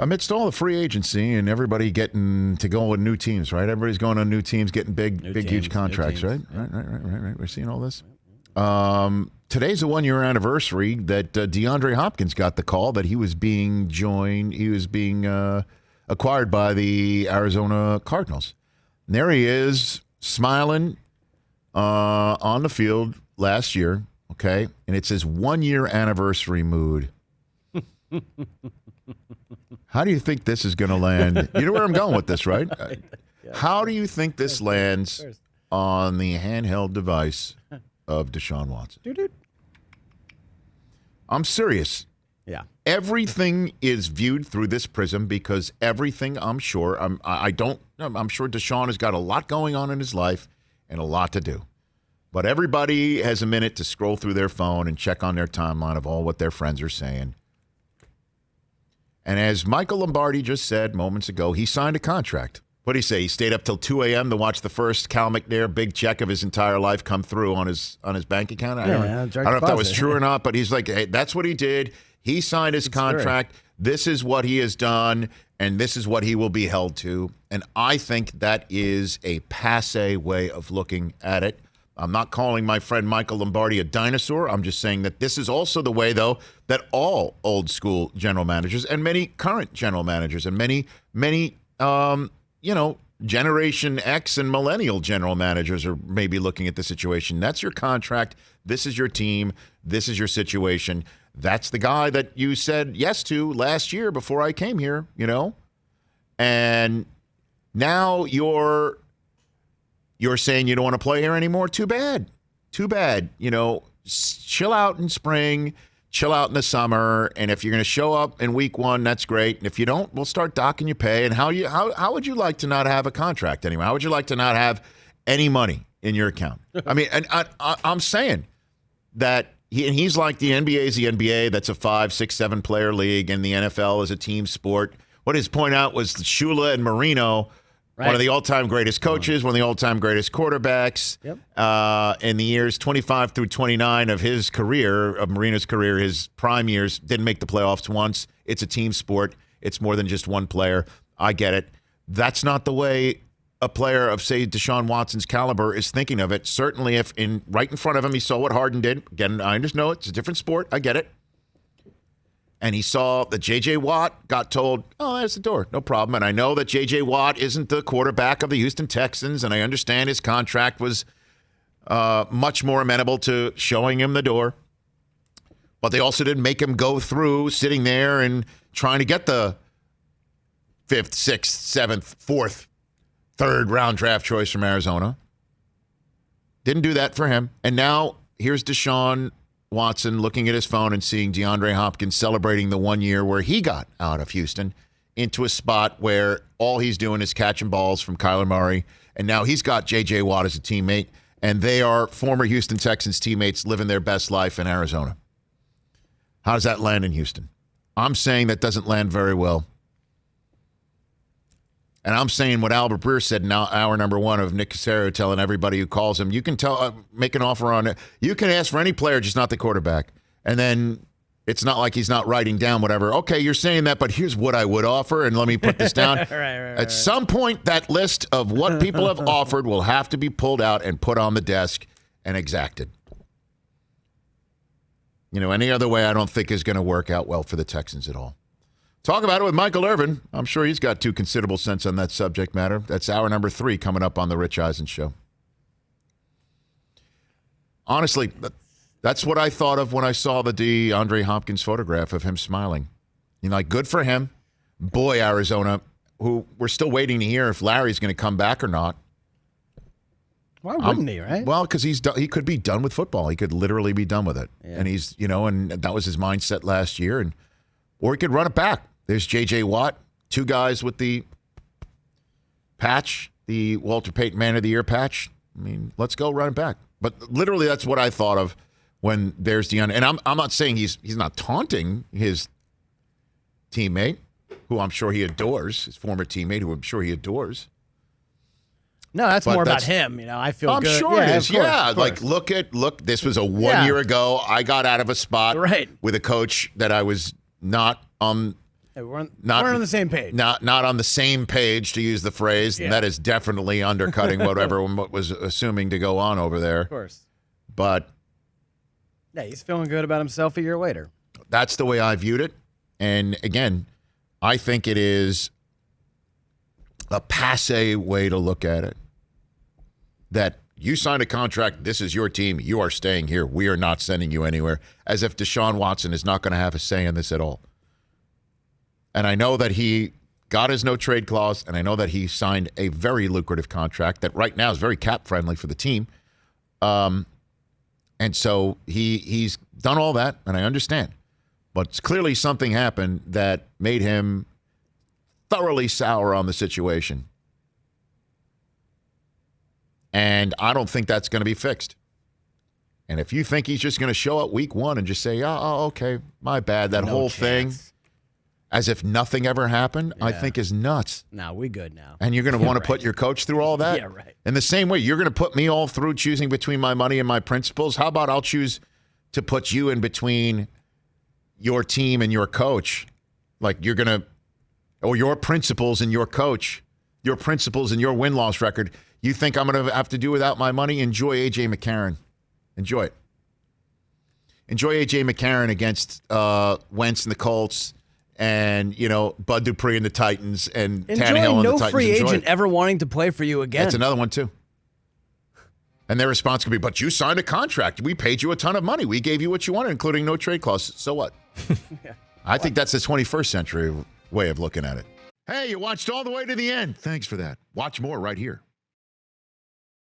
Amidst all the free agency and everybody getting to go with new teams, right? Everybody's going on new teams, getting huge contracts, right? Right. We're seeing all this. Today's a 1-year anniversary that DeAndre Hopkins got the call that he was being acquired by the Arizona Cardinals. And there he is, smiling on the field last year, okay? And it's his 1-year anniversary mood. How do you think this is going to land? You know where I'm going with this, right? How do you think this lands on the handheld device of Deshaun Watson? I'm serious. Yeah. Everything is viewed through this prism because everything, I'm sure Deshaun has got a lot going on in his life and a lot to do. But everybody has a minute to scroll through their phone and check on their timeline of all what their friends are saying. And as Michael Lombardi just said moments ago, he signed a contract. What did he say? He stayed up till 2 a.m. to watch the first Cal McNair big check of his entire life come through on his bank account. I don't know if that was true or not, but he's like, hey, that's what he did. He signed his contract. This is what he has done, and this is what he will be held to. And I think that is a passé way of looking at it. I'm not calling my friend Michael Lombardi a dinosaur. I'm just saying that this is also the way, though, that all old school general managers and many current general managers and many, Generation X and millennial general managers are maybe looking at the situation. That's your contract. This is your team. This is your situation. That's the guy that you said yes to last year before I came here, And now you're saying you don't want to play here anymore? Too bad. Chill out in spring, chill out in the summer, and if you're going to show up in week 1, that's great. And if you don't, we'll start docking you pay. And how would you like to not have a contract anyway? How would you like to not have any money in your account? I mean, and I'm saying that he's like the NBA is the NBA. That's a 5, 6, 7 player league, and the NFL is a team sport. What his point out was Shula and Marino. Right. One of the all-time greatest coaches, one of the all-time greatest quarterbacks. Yep. In the years 25 through 29 of his career, of Marino's career, his prime years, didn't make the playoffs once. It's a team sport. It's more than just one player. I get it. That's not the way a player of, say, Deshaun Watson's caliber is thinking of it. Certainly if right in front of him he saw what Harden did. Again, I just know it's a different sport. I get it. And he saw that J.J. Watt got told, oh, there's the door. No problem. And I know that J.J. Watt isn't the quarterback of the Houston Texans, and I understand his contract was much more amenable to showing him the door. But they also didn't make him go through sitting there and trying to get the 5th, 6th, 7th, 4th, 3rd round draft choice from Arizona. Didn't do that for him. And now here's Deshaun Watson looking at his phone and seeing DeAndre Hopkins celebrating the 1 year where he got out of Houston into a spot where all he's doing is catching balls from Kyler Murray. And now he's got J.J. Watt as a teammate, and they are former Houston Texans teammates living their best life in Arizona. How does that land in Houston? I'm saying that doesn't land very well. And I'm saying what Albert Breer said in hour number 1 of Nick Casario telling everybody who calls him, you can make an offer on it. You can ask for any player, just not the quarterback. And then it's not like he's not writing down whatever. Okay, you're saying that, but here's what I would offer, and let me put this down. Right. At some point, that list of what people have offered will have to be pulled out and put on the desk and exacted. Any other way I don't think is going to work out well for the Texans at all. Talk about it with Michael Irvin. I'm sure he's got 2 considerable cents on that subject matter. That's hour number 3 coming up on the Rich Eisen Show. Honestly, that's what I thought of when I saw the DeAndre Hopkins photograph of him smiling. Good for him. Boy, Arizona, who we're still waiting to hear if Larry's going to come back or not. Why wouldn't he, right? Well, because he could be done with football. He could literally be done with it. Yeah. And he's, and that was his mindset last year. Or he could run it back. There's J.J. Watt, 2 guys with the patch, the Walter Payton Man of the Year patch. I mean, let's go run it back. But literally, that's what I thought of when there's DeAndre. And I'm not saying he's not taunting his teammate, who I'm sure he adores, his former teammate, who I'm sure he adores. No, that's more about him. I feel I'm good. sure it is. Yeah, like look. This was a 1 year ago. I got out of a spot right. with a coach that I was not on Hey, we're on the same page. Not on the same page, to use the phrase. Yeah. And that is definitely undercutting what everyone was assuming to go on over there. Of course. But yeah, he's feeling good about himself a year later. That's the way I viewed it. And again, I think it is a passé way to look at it. That you signed a contract, this is your team, you are staying here, we are not sending you anywhere, as if Deshaun Watson is not going to have a say in this at all. And I know that he got his no-trade clause, and I know that he signed a very lucrative contract that right now is very cap-friendly for the team. And so he's done all that, and I understand. But clearly something happened that made him thoroughly sour on the situation. And I don't think that's going to be fixed. And if you think he's just going to show up week one and just say, oh, okay, my bad, that whole thing, as if nothing ever happened, I think is nuts. No, we good now. And you're going to want to put your coach through all that? Yeah, right. In the same way, you're going to put me all through choosing between my money and my principles. How about I'll choose to put you in between your team and your coach? Like you're going to, or your principles and your coach, your principles and your win-loss record. You think I'm going to have to do without my money? Enjoy A.J. McCarron. Enjoy it. Enjoy A.J. McCarron against Wentz and the Colts and, Bud Dupree and the Titans and Tannehill and the Titans. No free agent ever wanting to play for you again. That's another one, too. And their response could be, but you signed a contract. We paid you a ton of money. We gave you what you wanted, including no trade clause. So what? I think that's the 21st century way of looking at it. Hey, you watched all the way to the end. Thanks for that. Watch more right here.